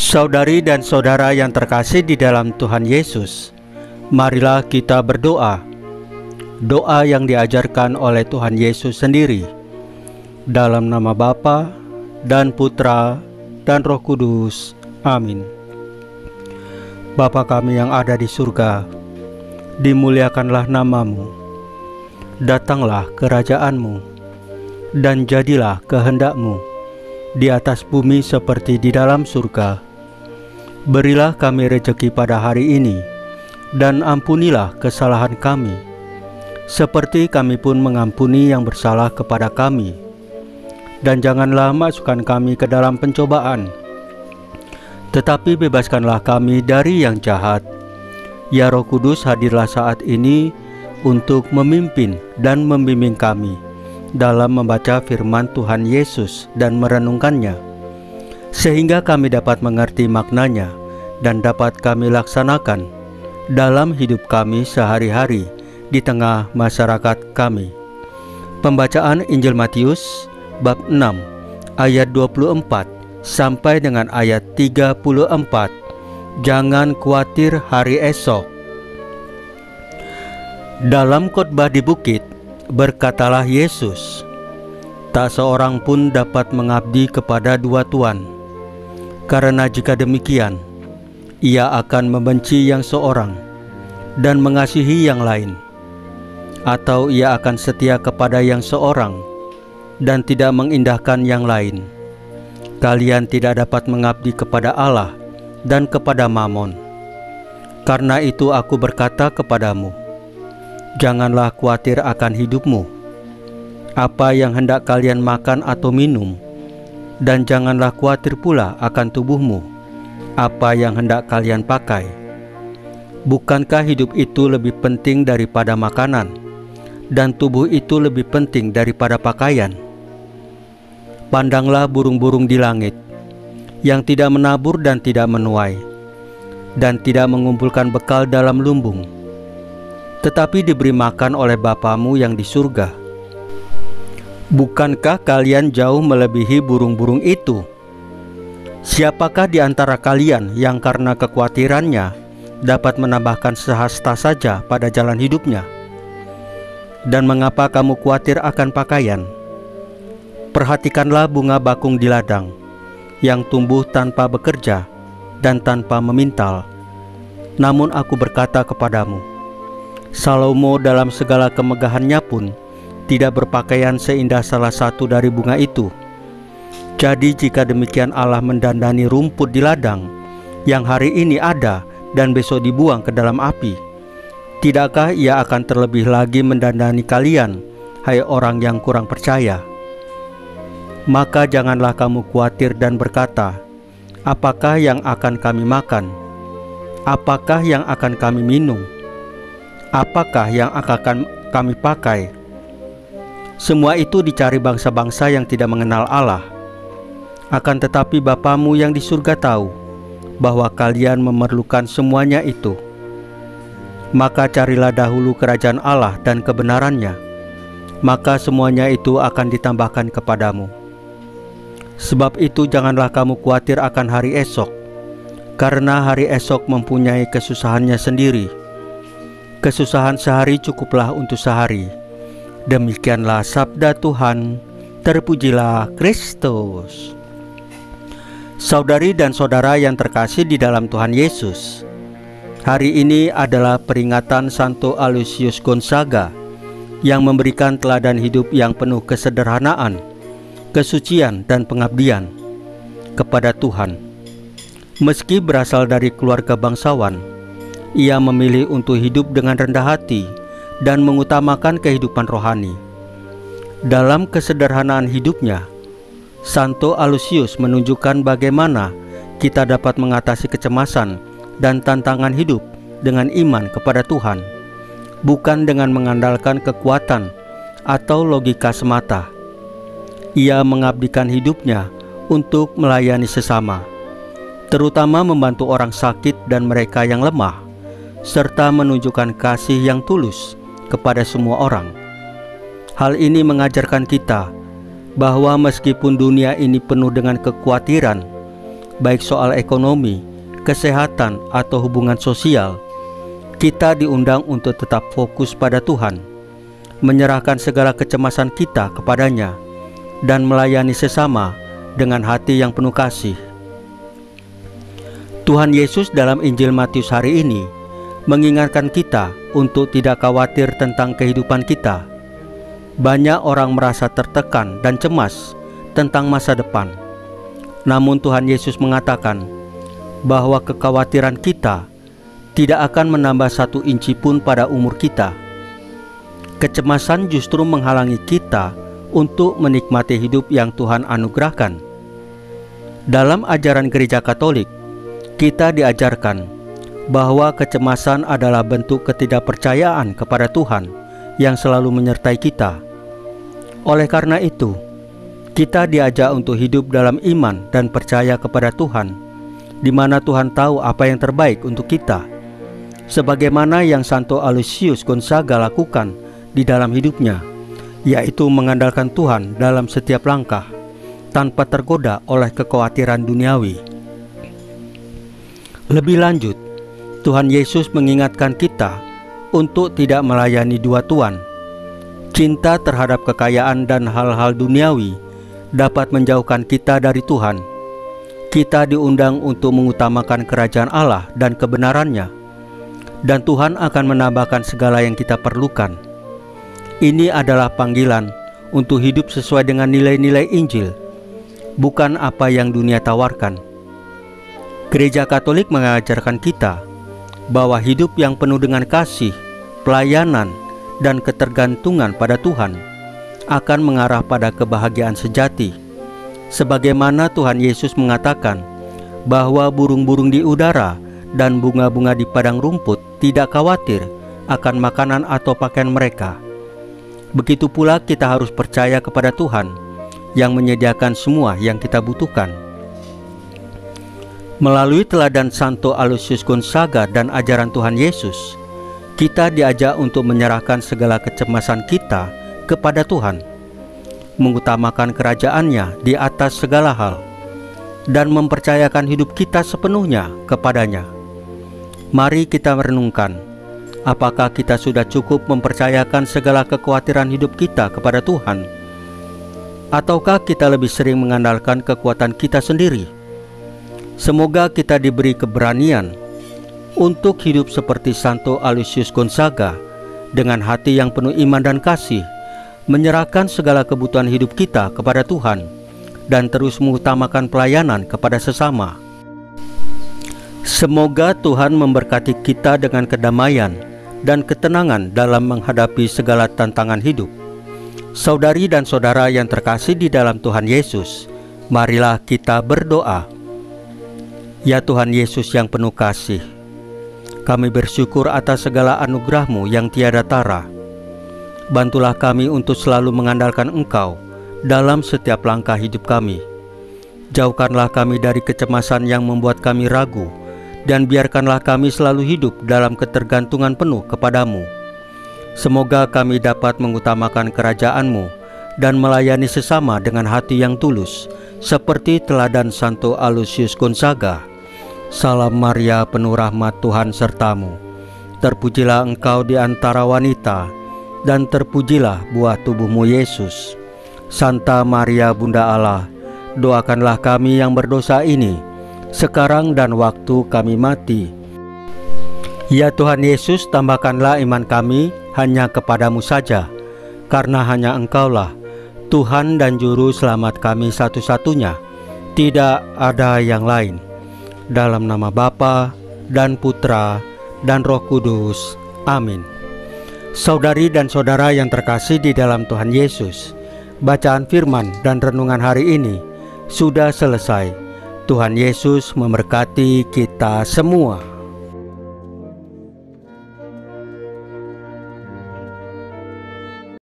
Saudari dan saudara yang terkasih di dalam Tuhan Yesus, marilah kita berdoa. Doa yang diajarkan oleh Tuhan Yesus sendiri. Dalam nama Bapa dan Putra dan Roh Kudus. Amin. Bapa kami yang ada di surga, dimuliakanlah namamu. Datanglah kerajaanmu, dan jadilah kehendakmu di atas bumi seperti di dalam surga. Berilah kami rejeki pada hari ini, dan ampunilah kesalahan kami, seperti kami pun mengampuni yang bersalah kepada kami. Dan janganlah masukkan kami ke dalam pencobaan, tetapi bebaskanlah kami dari yang jahat. Ya Roh Kudus, hadirlah saat ini untuk memimpin dan membimbing kami dalam membaca firman Tuhan Yesus dan merenungkannya, sehingga kami dapat mengerti maknanya dan dapat kami laksanakan dalam hidup kami sehari-hari di tengah masyarakat kami. Pembacaan Injil Matius bab 6 ayat 24 sampai dengan ayat 34. Jangan khawatir hari esok. Dalam khotbah di bukit, berkatalah Yesus, "Tak seorang pun dapat mengabdi kepada dua tuan, karena jika demikian, ia akan membenci yang seorang dan mengasihi yang lain, atau ia akan setia kepada yang seorang dan tidak mengindahkan yang lain. Kalian tidak dapat mengabdi kepada Allah dan kepada Mamon. Karena itu aku berkata kepadamu, janganlah khawatir akan hidupmu, apa yang hendak kalian makan atau minum, dan janganlah khawatir pula akan tubuhmu, apa yang hendak kalian pakai. Bukankah hidup itu lebih penting daripada makanan, dan tubuh itu lebih penting daripada pakaian? Pandanglah burung-burung di langit, yang tidak menabur dan tidak menuai, dan tidak mengumpulkan bekal dalam lumbung, tetapi diberi makan oleh Bapamu yang di surga. Bukankah kalian jauh melebihi burung-burung itu? Siapakah di antara kalian yang karena kekhawatirannya dapat menambahkan sehasta saja pada jalan hidupnya? Dan mengapa kamu khawatir akan pakaian? Perhatikanlah bunga bakung di ladang, yang tumbuh tanpa bekerja dan tanpa memintal. Namun aku berkata kepadamu, Salomo dalam segala kemegahannya pun tidak berpakaian seindah salah satu dari bunga itu. Jadi jika demikian Allah mendandani rumput di ladang, yang hari ini ada dan besok dibuang ke dalam api, tidakkah ia akan terlebih lagi mendandani kalian, hai orang yang kurang percaya? Maka janganlah kamu khawatir dan berkata, apakah yang akan kami makan? Apakah yang akan kami minum? Apakah yang akan kami pakai? Semua itu dicari bangsa-bangsa yang tidak mengenal Allah. Akan tetapi Bapamu yang di surga tahu bahwa kalian memerlukan semuanya itu. Maka carilah dahulu kerajaan Allah dan kebenarannya, maka semuanya itu akan ditambahkan kepadamu. Sebab itu janganlah kamu khawatir akan hari esok, karena hari esok mempunyai kesusahannya sendiri. Kesusahan sehari cukuplah untuk sehari. Demikianlah sabda Tuhan. Terpujilah Kristus. Saudari dan saudara yang terkasih di dalam Tuhan Yesus, hari ini adalah peringatan Santo Aloysius Gonzaga, yang memberikan teladan hidup yang penuh kesederhanaan, kesucian dan pengabdian kepada Tuhan. Meski berasal dari keluarga bangsawan, ia memilih untuk hidup dengan rendah hati dan mengutamakan kehidupan rohani. Dalam kesederhanaan hidupnya, Santo Aloysius menunjukkan bagaimana kita dapat mengatasi kecemasan dan tantangan hidup dengan iman kepada Tuhan, bukan dengan mengandalkan kekuatan atau logika semata. Ia mengabdikan hidupnya untuk melayani sesama, terutama membantu orang sakit dan mereka yang lemah, serta menunjukkan kasih yang tulus kepada semua orang. Hal ini mengajarkan kita bahwa meskipun dunia ini penuh dengan kekhawatiran, baik soal ekonomi, kesehatan, atau hubungan sosial, kita diundang untuk tetap fokus pada Tuhan, menyerahkan segala kecemasan kita kepadanya, dan melayani sesama dengan hati yang penuh kasih. Tuhan Yesus dalam Injil Matius hari ini mengingatkan kita untuk tidak khawatir tentang kehidupan kita. Banyak orang merasa tertekan dan cemas tentang masa depan. Namun Tuhan Yesus mengatakan bahwa kekhawatiran kita tidak akan menambah 1 inci pun pada umur kita. Kecemasan justru menghalangi kita untuk menikmati hidup yang Tuhan anugerahkan. Dalam ajaran Gereja Katolik, kita diajarkan bahwa kecemasan adalah bentuk ketidakpercayaan kepada Tuhan yang selalu menyertai kita. Oleh karena itu, kita diajak untuk hidup dalam iman dan percaya kepada Tuhan, di mana Tuhan tahu apa yang terbaik untuk kita, sebagaimana yang Santo Aloysius Gonzaga lakukan di dalam hidupnya, yaitu mengandalkan Tuhan dalam setiap langkah, tanpa tergoda oleh kekhawatiran duniawi. Lebih lanjut, Tuhan Yesus mengingatkan kita untuk tidak melayani dua tuan. Cinta terhadap kekayaan dan hal-hal duniawi dapat menjauhkan kita dari Tuhan. Kita diundang untuk mengutamakan kerajaan Allah dan kebenarannya, dan Tuhan akan menambahkan segala yang kita perlukan. Ini adalah panggilan untuk hidup sesuai dengan nilai-nilai Injil, bukan apa yang dunia tawarkan. Gereja Katolik mengajarkan kita bahwa hidup yang penuh dengan kasih, pelayanan, dan ketergantungan pada Tuhan akan mengarah pada kebahagiaan sejati. Sebagaimana Tuhan Yesus mengatakan bahwa burung-burung di udara dan bunga-bunga di padang rumput tidak khawatir akan makanan atau pakaian mereka. Begitu pula kita harus percaya kepada Tuhan yang menyediakan semua yang kita butuhkan. Melalui teladan Santo Aloysius Gonzaga dan ajaran Tuhan Yesus, kita diajak untuk menyerahkan segala kecemasan kita kepada Tuhan, mengutamakan kerajaannya di atas segala hal, dan mempercayakan hidup kita sepenuhnya kepadanya. Mari kita merenungkan, apakah kita sudah cukup mempercayakan segala kekhawatiran hidup kita kepada Tuhan? Ataukah kita lebih sering mengandalkan kekuatan kita sendiri? Semoga kita diberi keberanian untuk hidup seperti Santo Aloysius Gonzaga, dengan hati yang penuh iman dan kasih, menyerahkan segala kebutuhan hidup kita kepada Tuhan, dan terus mengutamakan pelayanan kepada sesama. Semoga Tuhan memberkati kita dengan kedamaian dan ketenangan dalam menghadapi segala tantangan hidup. Saudari dan saudara yang terkasih di dalam Tuhan Yesus, marilah kita berdoa. Ya Tuhan Yesus yang penuh kasih, kami bersyukur atas segala anugerah-Mu yang tiada tara. Bantulah kami untuk selalu mengandalkan Engkau dalam setiap langkah hidup kami. Jauhkanlah kami dari kecemasan yang membuat kami ragu, dan biarkanlah kami selalu hidup dalam ketergantungan penuh kepadamu. Semoga kami dapat mengutamakan kerajaan-Mu dan melayani sesama dengan hati yang tulus, seperti teladan Santo Aloysius Gonzaga. Salam Maria, penuh rahmat, Tuhan sertamu. Terpujilah engkau di antara wanita, dan terpujilah buah tubuhmu Yesus. Santa Maria Bunda Allah, doakanlah kami yang berdosa ini, sekarang dan waktu kami mati. Ya Tuhan Yesus, tambahkanlah iman kami hanya kepadamu saja, karena hanya Engkaulah Tuhan dan Juru Selamat kami satu-satunya, tidak ada yang lain. Dalam nama Bapa dan Putra dan Roh Kudus. Amin. Saudari dan saudara yang terkasih di dalam Tuhan Yesus, bacaan firman dan renungan hari ini sudah selesai. Tuhan Yesus memberkati kita semua.